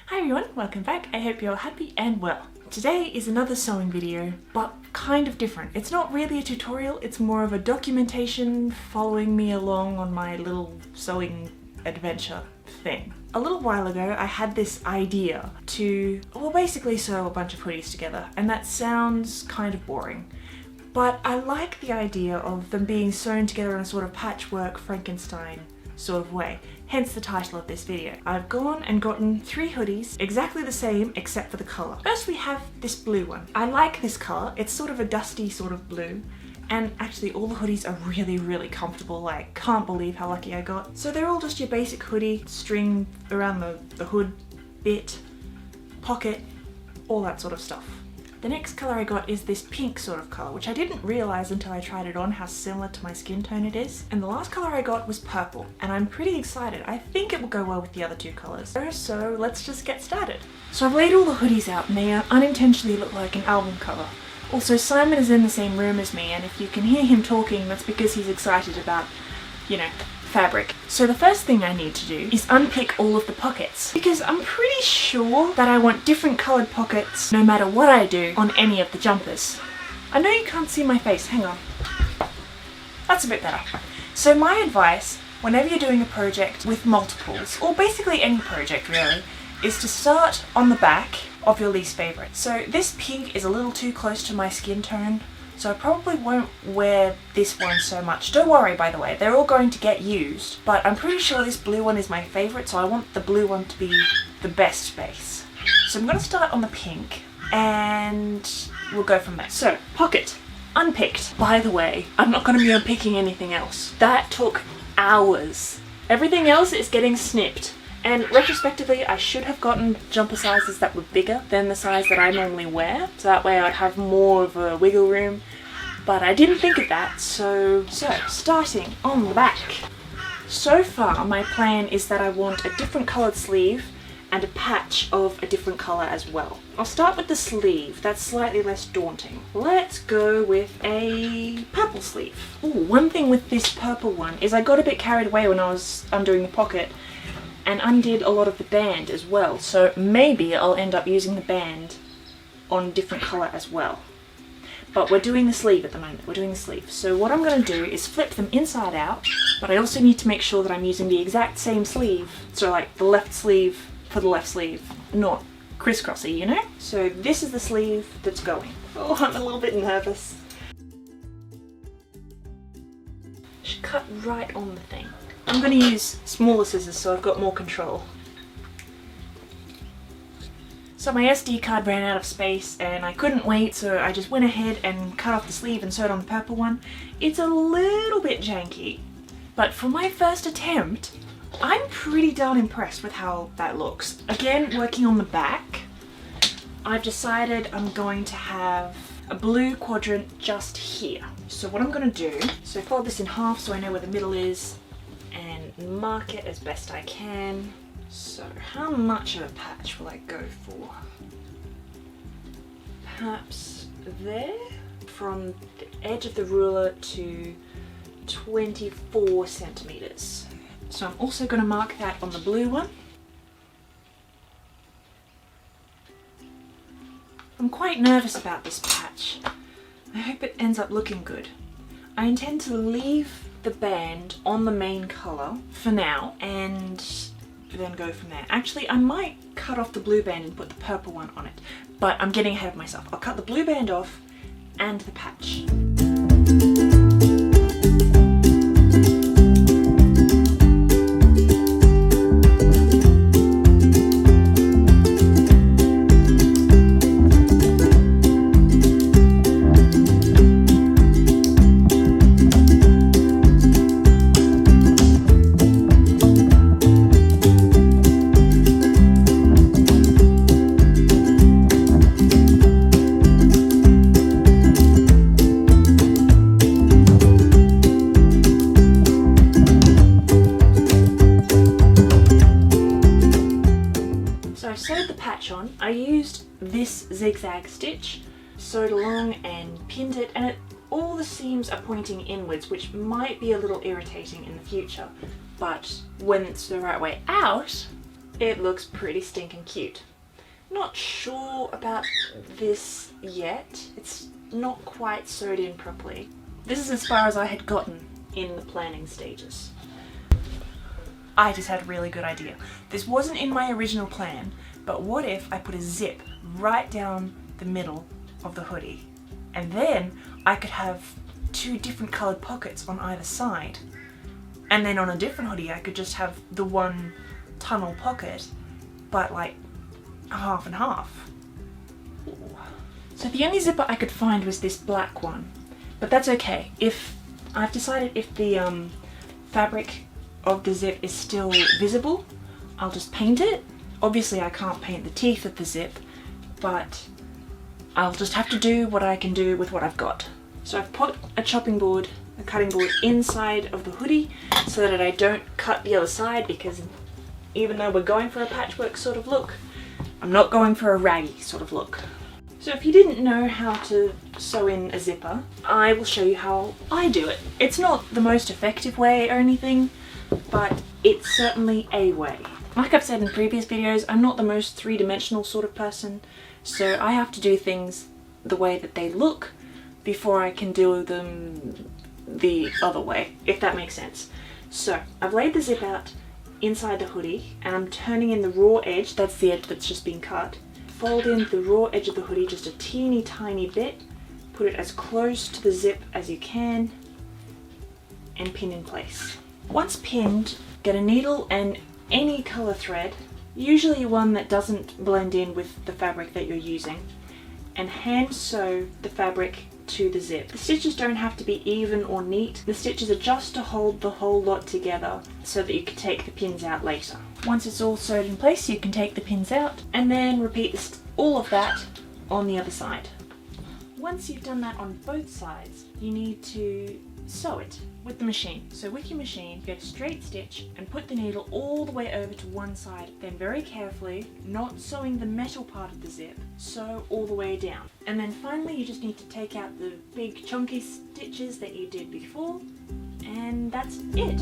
Hi everyone, welcome back. I hope you're happy and well. Today is another sewing video, but kind of different. It's not really a tutorial, it's more of a documentation following me along on my little sewing adventure thing. A little while ago I had this idea to, well, basically sew a bunch of hoodies together, and that sounds kind of boring. But I like the idea of them being sewn together in a sort of patchwork Frankenstein sort of way, hence the title of this video. I've gone and gotten 3 hoodies, exactly the same except for the colour. First we have this blue one. I like this colour, it's sort of a dusty sort of blue, and actually all the hoodies are really comfortable. Like, can't believe how lucky I got. So they're all just your basic hoodie, string around the hood bit, pocket, all that sort of stuff. The next colour I got is this pink sort of colour, which I didn't realise until I tried it on how similar to my skin tone it is. And the last colour I got was purple, and I'm pretty excited. I think it will go well with the other 2 colours. So let's just get started. So I've laid all the hoodies out and they unintentionally look like an album cover. Also, Simon is in the same room as me, and if you can hear him talking, that's because he's excited about, you know, fabric. So the first thing I need to do is unpick all of the pockets, because I'm pretty sure that I want different coloured pockets no matter what I do on any of the jumpers. I know you can't see my face, hang on. That's a bit better. So my advice, whenever you're doing a project with multiples, or basically any project really, is to start on the back of your least favourite. So this pink is a little too close to my skin tone, so I probably won't wear this one so much. Don't worry, by the way, they're all going to get used, but I'm pretty sure this blue one is my favourite, so I want the blue one to be the best base. So I'm going to start on the pink, and we'll go from there. So, pocket, unpicked. By the way, I'm not going to be unpicking anything else. That took hours. Everything else is getting snipped. And retrospectively, I should have gotten jumper sizes that were bigger than the size that I normally wear, so that way I'd have more of a wiggle room, but I didn't think of that, so starting on the back. So far, my plan is that I want a different coloured sleeve and a patch of a different colour as well. I'll start with the sleeve, that's slightly less daunting. Let's go with a purple sleeve. Ooh, one thing with this purple one is I got a bit carried away when I was undoing the pocket and undid a lot of the band as well, so maybe I'll end up using the band on different colour as well. But we're doing the sleeve at the moment, we're doing the sleeve. So what I'm going to do is flip them inside out, but I also need to make sure that I'm using the exact same sleeve, so like the left sleeve for the left sleeve, not crisscrossy, you know? So this is the sleeve that's going. Oh, I'm a little bit nervous. Should cut right on the thing. I'm going to use smaller scissors so I've got more control. So my SD card ran out of space and I couldn't wait, so I just went ahead and cut off the sleeve and sewed on the purple one. It's a little bit janky, but for my first attempt, I'm pretty darn impressed with how that looks. Again, working on the back, I've decided I'm going to have a blue quadrant just here. So what I'm going to do, so fold this in half so I know where the middle is, and mark it as best I can. So how much of a patch will I go for? Perhaps there? From the edge of the ruler to 24 centimetres. So I'm also going to mark that on the blue one. I'm quite nervous about this patch. I hope it ends up looking good. I intend to leave the band on the main colour for now and then go from there. Actually, I might cut off the blue band and put the purple one on it, but I'm getting ahead of myself. I'll cut the blue band off and the patch. On, I used this zigzag stitch, sewed along and pinned it, and all the seams are pointing inwards, which might be a little irritating in the future, but when it's the right way out, It looks pretty stinking cute. Not sure about this yet. It's not quite sewed in properly. This is as far as I had gotten in the planning stages. I just had a really good idea. This wasn't in my original plan, but what if I put a zip right down the middle of the hoodie? And then I could have 2 different coloured pockets on either side. And then on a different hoodie I could just have the one tunnel pocket, but like half and half. Ooh. So the only zipper I could find was this black one, but that's okay. I've decided if the fabric of the zip is still visible, I'll just paint it. Obviously I can't paint the teeth of the zip, but I'll just have to do what I can do with what I've got. So I've put a cutting board inside of the hoodie so that I don't cut the other side, because even though we're going for a patchwork sort of look, I'm not going for a raggy sort of look. So if you didn't know how to sew in a zipper, I will show you how I do it. It's not the most effective way or anything, but it's certainly a way. Like I've said in previous videos, I'm not the most three-dimensional sort of person, so I have to do things the way that they look before I can do them the other way, if that makes sense. So I've laid the zip out inside the hoodie and I'm turning in the raw edge, that's the edge that's just been cut. Fold in the raw edge of the hoodie just a teeny tiny bit, put it as close to the zip as you can, and pin in place. Once pinned, get a needle and any colour thread, usually one that doesn't blend in with the fabric that you're using, and hand sew the fabric to the zip. The stitches don't have to be even or neat. The stitches are just to hold the whole lot together so that you can take the pins out later. Once it's all sewed in place, you can take the pins out and then repeat all of that on the other side. Once you've done that on both sides, you need to sew it with the machine. So with your machine, get a straight stitch and put the needle all the way over to one side. Then very carefully, not sewing the metal part of the zip, sew all the way down. And then finally you just need to take out the big chunky stitches that you did before, and that's it.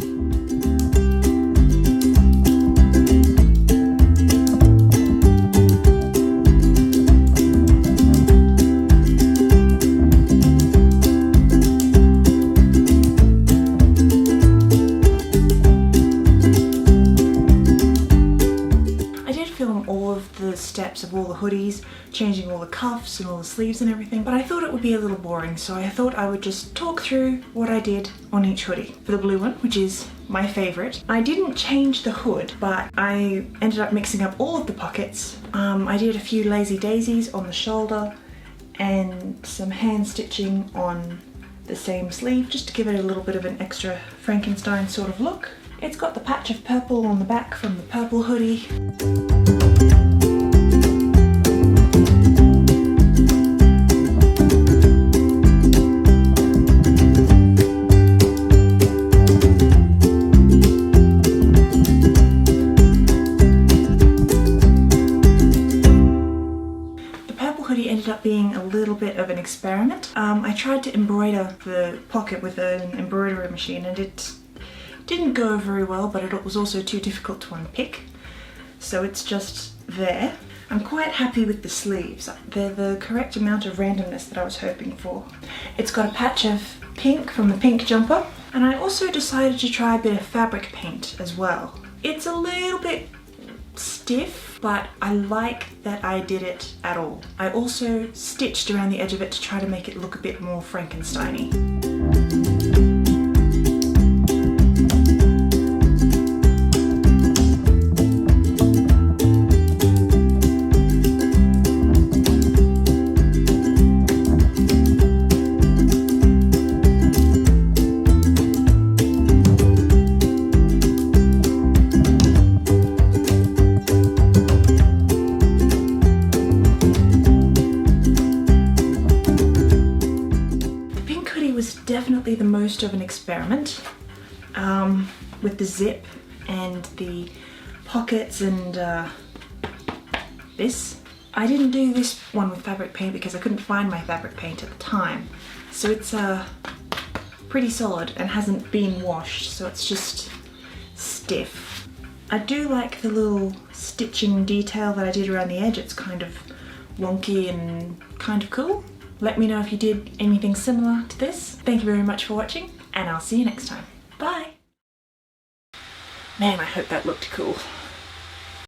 Steps of all the hoodies, changing all the cuffs and all the sleeves and everything, but I thought it would be a little boring, so I thought I would just talk through what I did on each hoodie. For the blue one, which is my favourite, I didn't change the hood, but I ended up mixing up all of the pockets. I did a few lazy daisies on the shoulder and some hand stitching on the same sleeve just to give it a little bit of an extra Frankenstein sort of look. It's got the patch of purple on the back from the purple hoodie. Ended up being a little bit of an experiment. I tried to embroider the pocket with an embroidery machine and it didn't go very well, but it was also too difficult to unpick, so it's just there. I'm quite happy with the sleeves. They're the correct amount of randomness that I was hoping for. It's got a patch of pink from the pink jumper, and I also decided to try a bit of fabric paint as well. It's a little bit stiff, but I like that I did it at all. I also stitched around the edge of it to try to make it look a bit more Frankenstein-y. Definitely the most of an experiment with the zip and the pockets and this. I didn't do this one with fabric paint because I couldn't find my fabric paint at the time, so it's pretty solid and hasn't been washed, so it's just stiff. I do like the little stitching detail that I did around the edge. It's kind of wonky and kind of cool. Let me know if you did anything similar to this. Thank you very much for watching, and I'll see you next time. Bye! Man, I hope that looked cool.